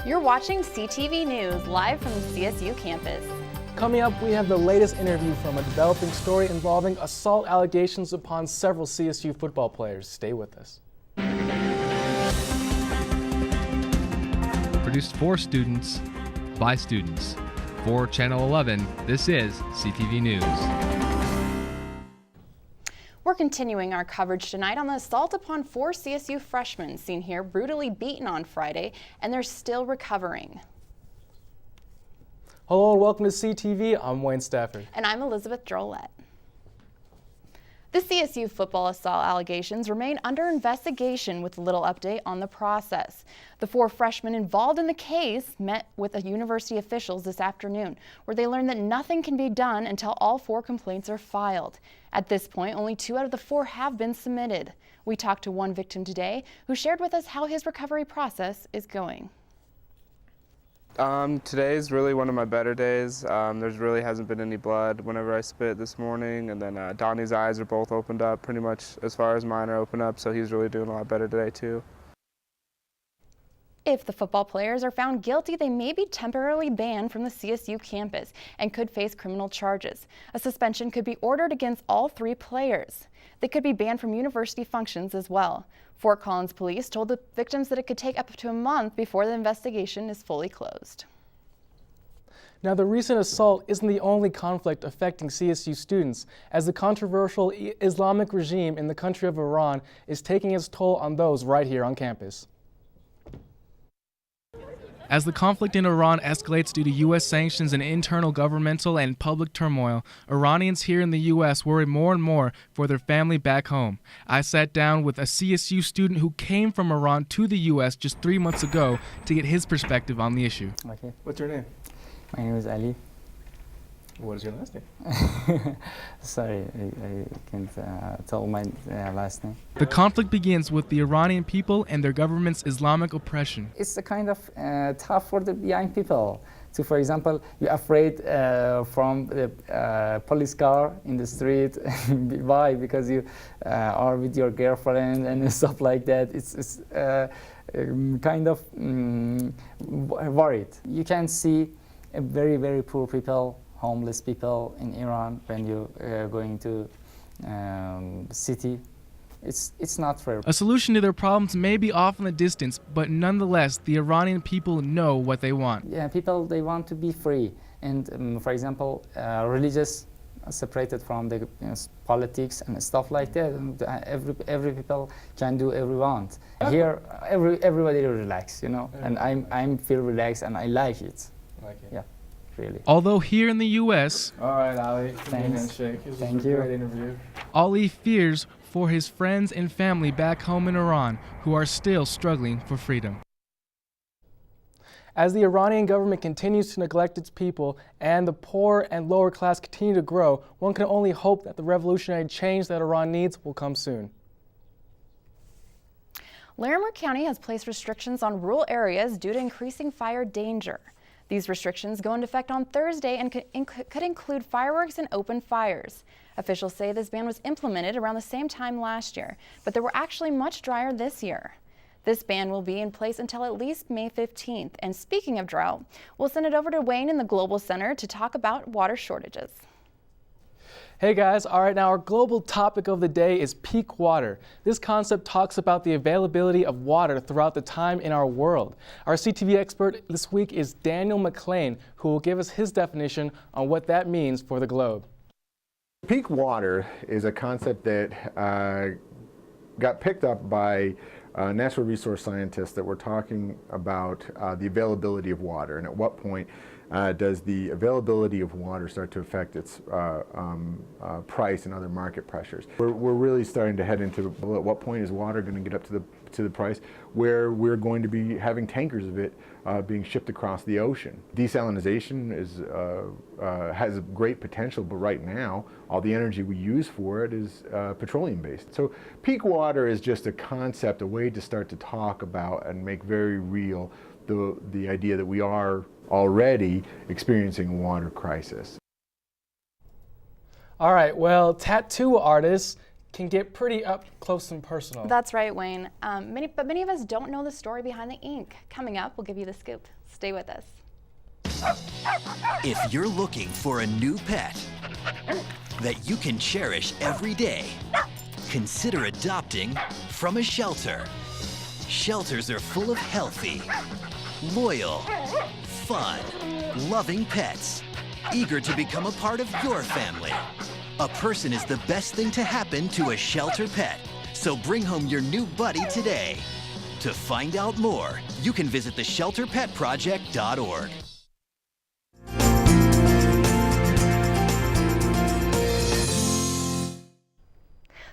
You're watching CTV News live from the CSU campus. Coming up, we have the latest interview from a developing story involving assault allegations upon several CSU football players. Stay with us. Produced for students, by students. For Channel 11, this is CTV News. We're continuing our coverage tonight on the assault upon 4 CSU freshmen seen here brutally beaten on Friday, and they're still recovering. Hello and welcome to CTV. I'm Wayne Stafford. And I'm Elizabeth Drolet. The CSU football assault allegations remain under investigation with a little update on the process. The 4 freshmen involved in the case met with university officials this afternoon, where they learned that nothing can be done until all 4 complaints are filed. At this point, only 2 out of the 4 have been submitted. We talked to one victim today who shared with us how his recovery process is going. Today is really one of my better days. There's really hasn't been any blood whenever I spit this morning, and then Donnie's eyes are both opened up pretty much as far as mine are opened up, so he's really doing a lot better today too. If the football players are found guilty, they may be temporarily banned from the CSU campus and could face criminal charges. A suspension could be ordered against all 3 players. They could be banned from university functions as well. Fort Collins police told the victims that it could take up to a month before the investigation is fully closed. Now, the recent assault isn't the only conflict affecting CSU students, as the controversial Islamic regime in the country of Iran is taking its toll on those right here on campus. As the conflict in Iran escalates due to U.S. sanctions and internal governmental and public turmoil, Iranians here in the U.S. worry more and more for their family back home. I sat down with a CSU student who came from Iran to the U.S. just 3 months ago to get his perspective on the issue. Okay. What's your name? My name is Ali. What is your last name? Sorry, I can't tell my last name. The conflict begins with the Iranian people and their government's Islamic oppression. It's a kind of tough for the young people. So, for example, you're afraid from the police car in the street. Why? Because you are with your girlfriend and stuff like that. It's kind of worried. You can see very, very poor people, homeless people in Iran when you're going to city. It's not fair. A solution to their problems may be off in the distance, but nonetheless, the Iranian people know what they want. Yeah, people, they want to be free. And for example, religious separated from the politics and stuff like that. And every people can do every want. Here, everybody relax, you know. And I'm feel relaxed and I like it. Yeah. Really. Although here in the U.S., All right, Ali. Thanks. Thank you. Great interview. Ali fears for his friends and family back home in Iran who are still struggling for freedom. As the Iranian government continues to neglect its people and the poor and lower class continue to grow, one can only hope that the revolutionary change that Iran needs will come soon. Larimer County has placed restrictions on rural areas due to increasing fire danger. These restrictions go into effect on Thursday and could include fireworks and open fires. Officials say this ban was implemented around the same time last year, but they were actually much drier this year. This ban will be in place until at least May 15th. And speaking of drought, we'll send it over to Wayne in the Global Center to talk about water shortages. Hey guys, all right, now our global topic of the day is peak water. This concept talks about the availability of water throughout the time in our world. Our CTV expert this week is Daniel McLean, who will give us his definition on what that means for the globe. Peak water is a concept that got picked up by natural resource scientists that were talking about the availability of water, and at what point does the availability of water start to affect its price and other market pressures. We're really starting to head into, well, at what point is water going to get up to the price where we're going to be having tankers of it being shipped across the ocean. Desalinization has great potential, but right now all the energy we use for it is petroleum based. So peak water is just a concept, a way to start to talk about and make very real the idea that we are already experiencing a water crisis. All right, well, tattoo artist can get pretty up close and personal. That's right, Wayne. Many of us don't know the story behind the ink. Coming up, we'll give you the scoop. Stay with us. If you're looking for a new pet that you can cherish every day, consider adopting from a shelter. Shelters are full of healthy, loyal, fun, loving pets, eager to become a part of your family. A person is the best thing to happen to a shelter pet, so bring home your new buddy today. To find out more, you can visit theshelterpetproject.org.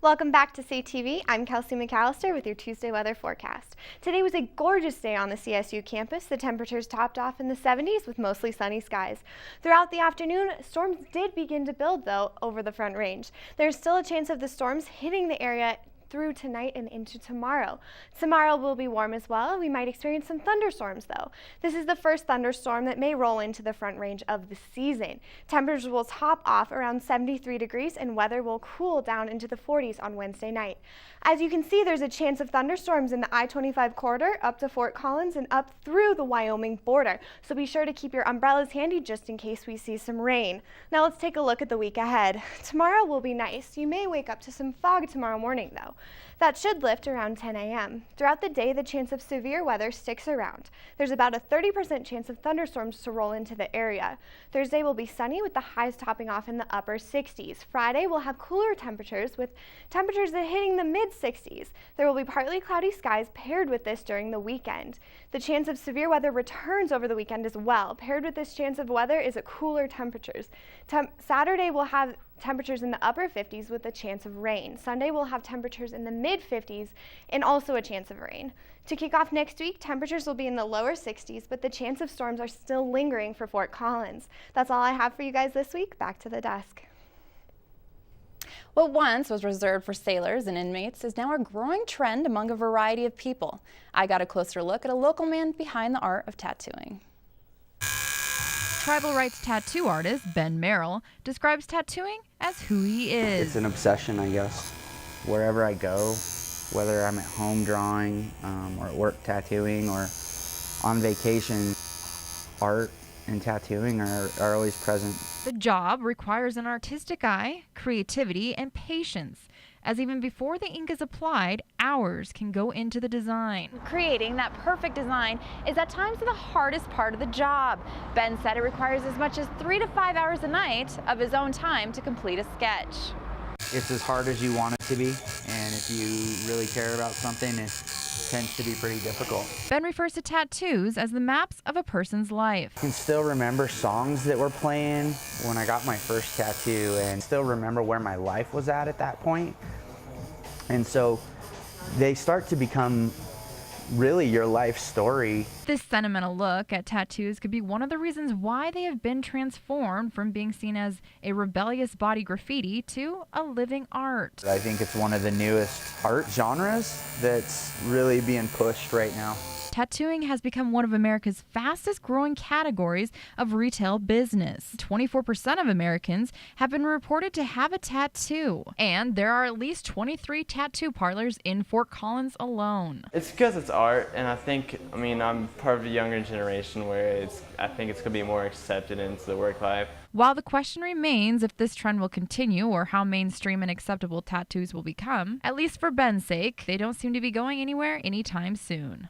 Welcome back to CTV. I'm Kelsey McAllister with your Tuesday weather forecast. Today was a gorgeous day on the CSU campus. The temperatures topped off in the 70s with mostly sunny skies. Throughout the afternoon, storms did begin to build, though, over the Front Range. There's still a chance of the storms hitting the area through tonight and into tomorrow. Tomorrow will be warm as well. We might experience some thunderstorms though. This is the first thunderstorm that may roll into the Front Range of the season. Temperatures will top off around 73 degrees and weather will cool down into the 40s on Wednesday night. As you can see, there's a chance of thunderstorms in the I-25 corridor up to Fort Collins and up through the Wyoming border. So be sure to keep your umbrellas handy just in case we see some rain. Now let's take a look at the week ahead. Tomorrow will be nice. You may wake up to some fog tomorrow morning though. That should lift around 10 a.m. Throughout the day, the chance of severe weather sticks around. There's about a 30% chance of thunderstorms to roll into the area. Thursday will be sunny with the highs topping off in the upper 60s. Friday will have cooler temperatures with temperatures that hitting the mid-60s. There will be partly cloudy skies paired with this during the weekend. The chance of severe weather returns over the weekend as well. Paired with this chance of weather is a cooler temperatures. Saturday will have temperatures in the upper 50s with a chance of rain. Sunday will have temperatures in the mid-50s and also a chance of rain. To kick off next week, temperatures will be in the lower 60s, but the chance of storms are still lingering for Fort Collins. That's all I have for you guys this week. Back to the desk. What once was reserved for sailors and inmates is now a growing trend among a variety of people. I got a closer look at a local man behind the art of tattooing. Tribal rights tattoo artist Ben Merrill describes tattooing as who he is. It's an obsession, I guess. Wherever I go, whether I'm at home drawing or at work tattooing or on vacation, art and tattooing are always present. The job requires an artistic eye, creativity, and patience, as even before the ink is applied, hours can go into the design. Creating that perfect design is at times the hardest part of the job. Ben said it requires as much as 3 to 5 hours a night of his own time to complete a sketch. It's as hard as you want it to be, and if you really care about something, it tends to be pretty difficult. Ben refers to tattoos as the maps of a person's life. I can still remember songs that were playing when I got my first tattoo and still remember where my life was at that point. And so they start to become really your life story. This sentimental look at tattoos could be one of the reasons why they have been transformed from being seen as a rebellious body graffiti to a living art. I think it's one of the newest art genres that's really being pushed right now. Tattooing has become one of America's fastest growing categories of retail business. 24% of Americans have been reported to have a tattoo, and there are at least 23 tattoo parlors in Fort Collins alone. It's because it's art, and I'm part of the younger generation where I think it's going to be more accepted into the work life. While the question remains if this trend will continue or how mainstream and acceptable tattoos will become, at least for Ben's sake, they don't seem to be going anywhere anytime soon.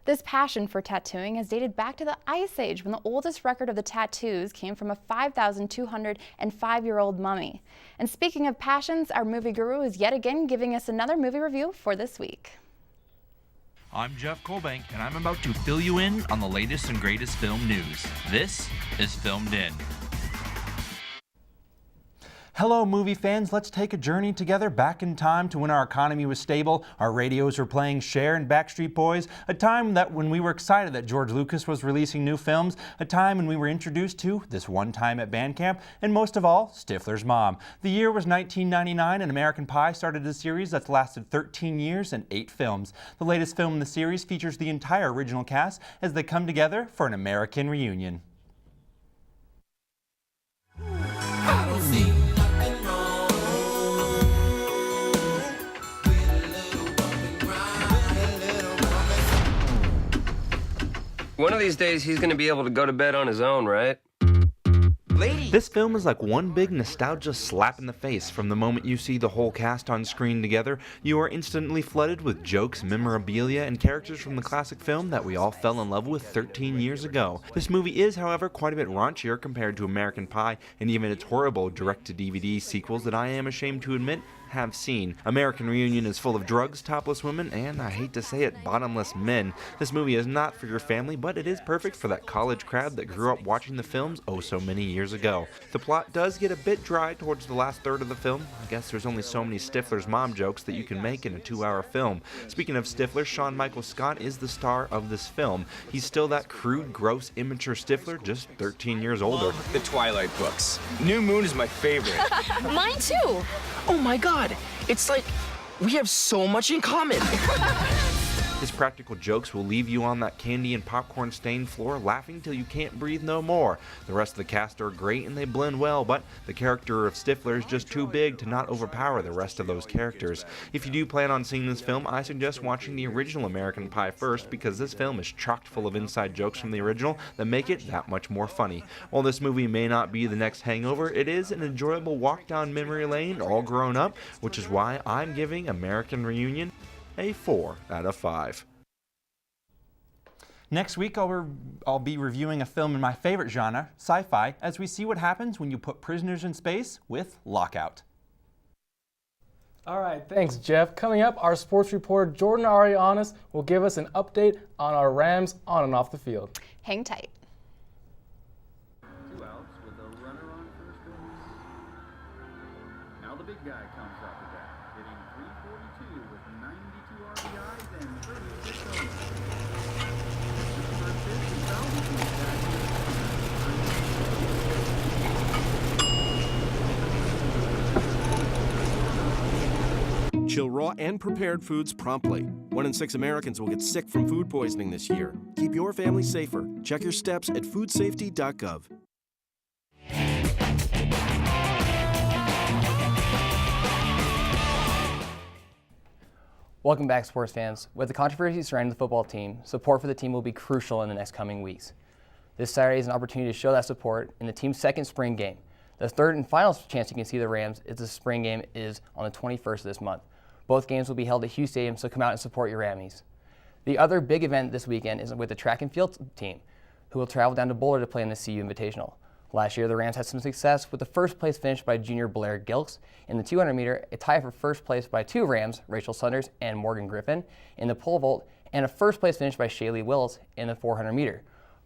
This passion for tattooing has dated back to the Ice Age, when the oldest record of the tattoos came from a 5,205-year-old mummy. And speaking of passions, our movie guru is yet again giving us another movie review for this week. I'm Jeff Colbank, and I'm about to fill you in on the latest and greatest film news. This is Filmed In. Hello, movie fans. Let's take a journey together back in time to when our economy was stable, our radios were playing Cher and Backstreet Boys, a time when we were excited that George Lucas was releasing new films, a time when we were introduced to This One Time at Band Camp, and most of all, Stifler's mom. The year was 1999, and American Pie started a series that's lasted 13 years and 8 films. The latest film in the series features the entire original cast as they come together for an American reunion. One of these days, he's going to be able to go to bed on his own, right? This film is like one big nostalgia slap in the face. From the moment you see the whole cast on screen together, you are instantly flooded with jokes, memorabilia, and characters from the classic film that we all fell in love with 13 years ago. This movie is, however, quite a bit raunchier compared to American Pie and even its horrible direct-to-DVD sequels that I am ashamed to admit have seen. American Reunion is full of drugs, topless women, and, I hate to say it, bottomless men. This movie is not for your family, but it is perfect for that college crowd that grew up watching the films oh so many years ago. The plot does get a bit dry towards the last third of the film. I guess there's only so many Stifler's mom jokes that you can make in a 2-hour film. Speaking of Stifler, Sean Michael Scott is the star of this film. He's still that crude, gross, immature Stifler, just 13 years older. Love the Twilight books. New Moon is my favorite. Mine too. Oh my God, it's like we have so much in common. His practical jokes will leave you on that candy and popcorn stained floor laughing till you can't breathe no more. The rest of the cast are great and they blend well, but the character of Stifler is just too big to not overpower the rest of those characters. If you do plan on seeing this film, I suggest watching the original American Pie first, because this film is chock full of inside jokes from the original that make it that much more funny. While this movie may not be the next Hangover, it is an enjoyable walk down memory lane all grown up, which is why I'm giving American Reunion a 4 out of 5. Next week, I'll be reviewing a film in my favorite genre, sci-fi, as we see what happens when you put prisoners in space with Lockout. All right, thanks, Jeff. Coming up, our sports reporter Jordan Arianis will give us an update on our Rams on and off the field. Hang tight. 2 outs with a runner on first base. Now the big guy comes up to bat, hitting .342 with 92 RBIs and 36 homers. Chill raw and prepared foods promptly. 1 in 6 Americans will get sick from food poisoning this year. Keep your family safer. Check your steps at foodsafety.gov. Welcome back, sports fans. With the controversy surrounding the football team, support for the team will be crucial in the next coming weeks. This Saturday is an opportunity to show that support in the team's second spring game. The third and final chance you can see the Rams is the spring game is on the 21st of this month. Both games will be held at Hughes Stadium, so come out and support your Rammies. The other big event this weekend is with the track and field team, who will travel down to Boulder to play in the CU Invitational. Last year, the Rams had some success with the first place finish by junior Blair Gilks in the 200 meter, a tie for first place by 2 Rams, Rachel Sunders and Morgan Griffin, in the pole vault, and a first place finish by Shaylee Wills in the 400 meter.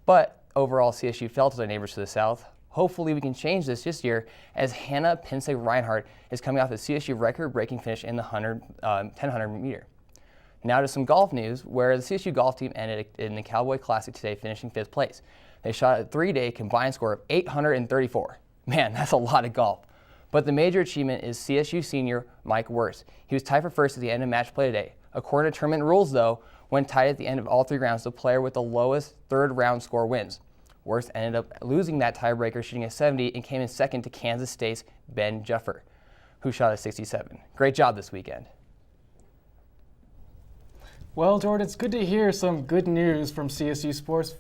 But overall, CSU fell to their neighbors to the south. Hopefully we can change this year, as Hannah Pinsay Reinhardt is coming off a CSU record-breaking finish in the 100 meter. Now to some golf news, where the CSU golf team ended in the Cowboy Classic today, finishing 5th place. They shot a 3-day combined score of 834. Man, that's a lot of golf. But the major achievement is CSU senior Mike Wirtz. He was tied for first at the end of match play today. According to tournament rules, though, when tied at the end of all 3 rounds, the player with the lowest third round score wins. Wirtz ended up losing that tiebreaker, shooting a 70, and came in second to Kansas State's Ben Juffer, who shot a 67. Great job this weekend. Well, Jordan, it's good to hear some good news from CSU sports,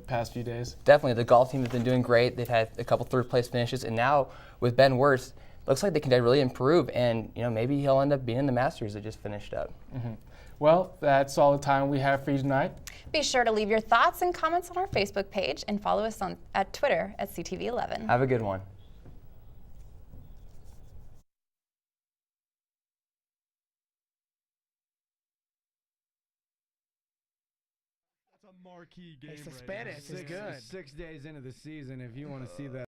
past few days. Definitely. The golf team has been doing great. They've had a couple third-place finishes, and now with Ben Wirtz, looks like they can really improve, and maybe he'll end up being in the Masters that just finished up. Mm-hmm. Well, that's all the time we have for you tonight. Be sure to leave your thoughts and comments on our Facebook page and follow us at Twitter at CTV11. Have a good one. Marquee game. Hey, Suspense is good. 6 days into the season, if you want to see that.